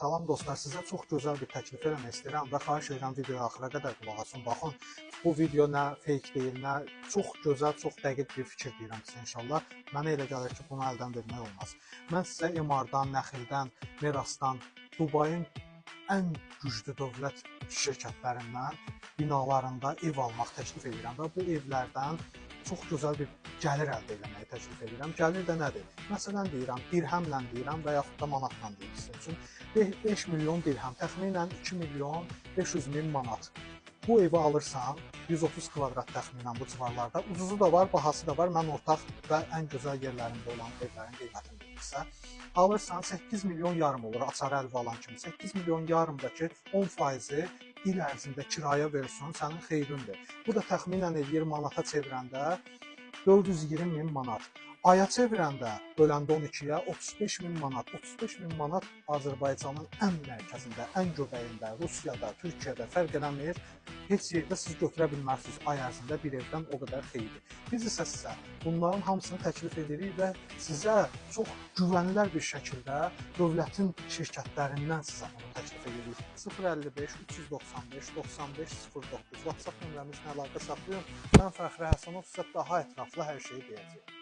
Salam dostlar, sizə çox gözəl bir təklif eləmək istəyirəm və xahiş edirəm videoya axıra qədər qulaq asın. Baxın, bu video nə fake deyil, nə çox gözəl, çox dəqiq bir fikir deyirəm sizə inşallah. Mənə elə gəlir ki, bunu əldən vermək olmaz. Mən sizə Emardan, Nəxildən, Merasdan, Dubayın ən güclü dövlət şirkətlərindən binalarında ev almaq təklif edirəm və bu evlərdən çox gözəl bir gəlir əldə etməyi təklif edirəm. Gəlir də nədir? Məsələn deyirəm, dirhəmlə deyirəm və yaxud da manatla deyirəm sizin üçün. 5 milyon dirhəm, təxminən 2 milyon 500 min manat. Bu evi alırsan, 130 kvadrat təxminən bu civarlarda. Ucuzu da var, bahası da var. Mən ortaq və ən gözəl yerlərində olan evlərin qiymətini bilirsə, alırsan 8 milyon yarım olur açarı əlvə alan kimi. 8 milyon yarımdakı 10%-i il ərzində kiraya versin, sənin xeyrindir. Bu da təxminən eləyir manata çevirəndə 420 min manat. Aya çevirəndə, böləndə 12-yə 35 min manat. 35 min manat Azərbaycanın ən mərkəzində, ən göbəyində, Rusiyada, Türkiyədə fərq eləmir. Heç yerdə siz götürə bilmərsiniz ay ərzində bir evdən o qədər xeyli. Biz isə sizə bunların hamısını təklif edirik və sizə çox güvənilər bir şəkildə dövlətin şirkətlərindən sizə bunu təklif edirik. 055 395 95 09 WhatsApp nömrəmizlə əlaqə saxlayın. Mən Fəxri Həsənov sizə daha ətraflı hər şeyi deyəcəyəm.